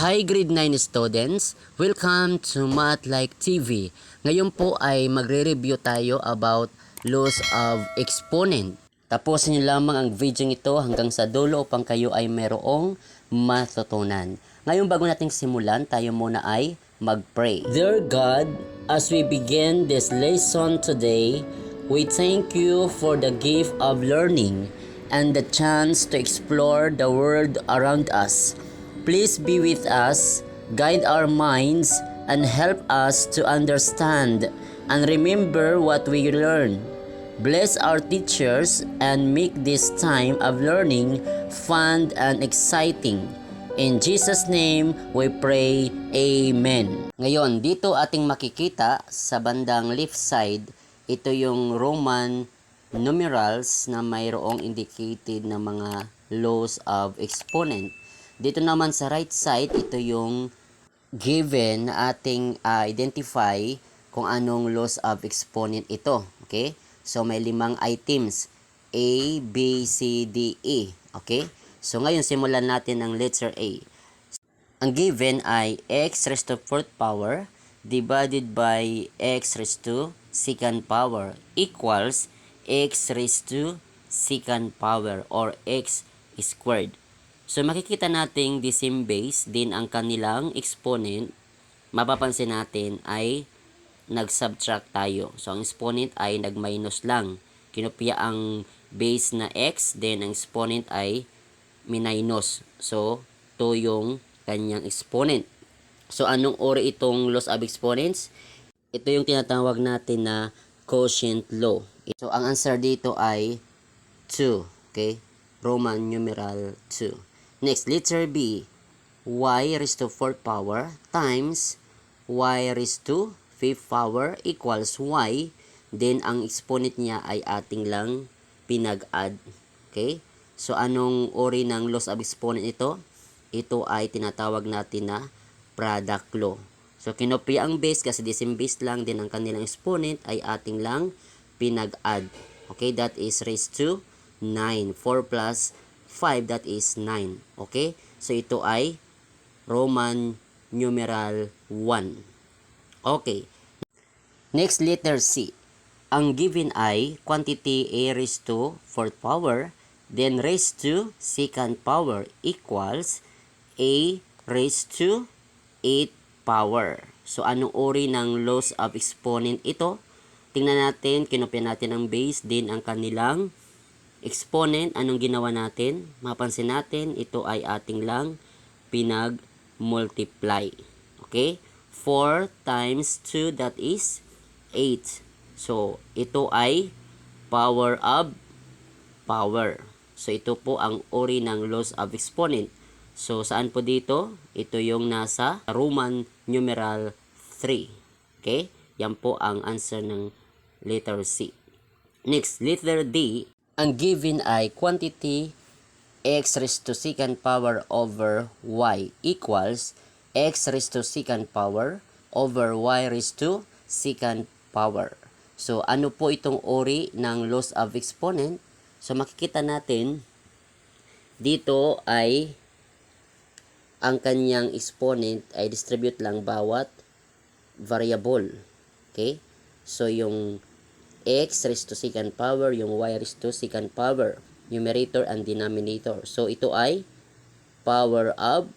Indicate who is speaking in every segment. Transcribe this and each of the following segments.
Speaker 1: Hi grade 9 students, welcome to Math Like TV. Ngayon po ay magre-review tayo about laws of exponent. Tapusin niyo lamang ang video ito hanggang sa dulo upang kayo ay merong matutunan. Ngayon bago nating simulan, tayo muna ay mag-pray. Dear God, as we begin this lesson today, we thank you for the gift of learning and the chance to explore the world around us. Please be with us, guide our minds, and help us to understand and remember what we learn. Bless our teachers and make this time of learning fun and exciting. In Jesus' name, we pray, Amen. Ngayon, dito ating makikita sa bandang left side, ito yung Roman numerals na mayroong indicated na mga laws of exponent. Dito naman sa right side, ito yung given na ating identify kung anong laws of exponent ito. Okay? So, may 5 items. A, B, C, D, E. Okay? So, ngayon, simulan natin ang letter A. Ang given ay x raised to 4th power divided by x raised to 2nd power equals x raised to 2nd power or x squared. So makikita natin the same base din ang kanilang exponent. Mapapansin natin ay nag-subtract tayo. So ang exponent ay nag-minus lang. Kinopya ang base na x, then ang exponent ay minus. So 2 yung kanyang exponent. So anong uri itong laws of exponents? Ito yung tinatawag natin na quotient law. So ang answer dito ay 2. Okay? Roman numeral 2. Next, letter B, y raised to 4th power times y raised to 5th power equals y. Then, ang exponent niya ay ating lang pinag-add. Okay? So, anong uri ng laws of exponent ito? Ito ay tinatawag natin na product law. So, kinopya ang base kasi the same base lang. Then, ang kanilang exponent ay ating lang pinag-add. Okay? That is raised to 9. 4 plus 5, that is 9. Okay? So, ito ay Roman numeral 1. Okay. Next, letter C. Ang given ay quantity A raised to 4th power, then raised to 2nd power equals A raised to 8th power. So, anong uri ng laws of exponent ito? Tingnan natin, kinopya natin ang base, din ang kanilang exponent. Anong ginawa natin? Mapansin natin, ito ay ating lang pinag-multiply. Okay? 4 times 2, that is 8. So, ito ay power of power. So, ito po ang uri ng laws of exponent. So, saan po dito? Ito yung nasa Roman numeral 3. Okay? Yan po ang answer ng letter C. Next, letter D. Ang given ay quantity x raised to 2nd power over y equals x raised to 2nd power over y raised to 2nd power. So, ano po itong uri ng laws of exponent? So, makikita natin dito ay ang kanyang exponent ay distribute lang bawat variable. Okay? So, yung x raised to 2nd power, yung y raised to 2nd power, numerator and denominator. So, ito ay power of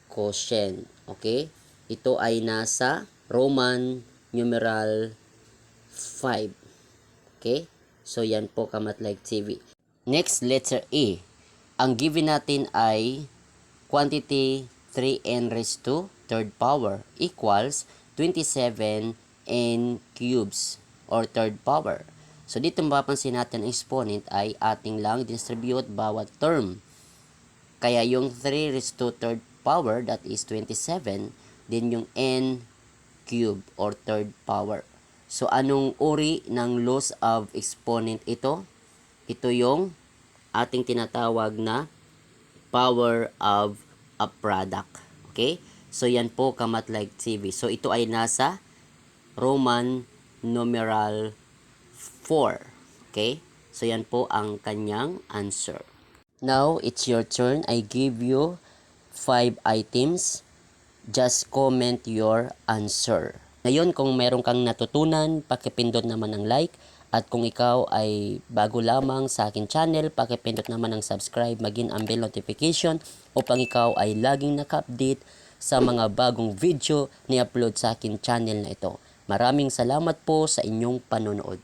Speaker 1: quotient. Okay? Ito ay nasa Roman numeral 5. Okay? So, yan po Kamat-like TV. Next, letter E. Ang given natin ay quantity 3n raised to 3rd power equals 27n cubes or 3rd power. So, dito mapapansin natin ang exponent ay ating lang distribute bawat term. Kaya yung 3 raised to 3rd power, that is 27, then yung n cube or 3rd power. So, anong uri ng laws of exponent ito? Ito yung ating tinatawag na power of a product. Okay? So, yan po Kamat-like TV. So, ito ay nasa Roman numeral 4. Okay? So, yan po ang kanyang answer. Now, it's your turn. I give you 5 items. Just comment your answer. Ngayon, kung meron kang natutunan, pakipindot naman ng like. At kung ikaw ay bago lamang sa akin channel, pakipindot naman ng subscribe, maging ang bell notification upang ikaw ay laging naka-update sa mga bagong video ni upload sa akin channel na ito. Maraming salamat po sa inyong panonood.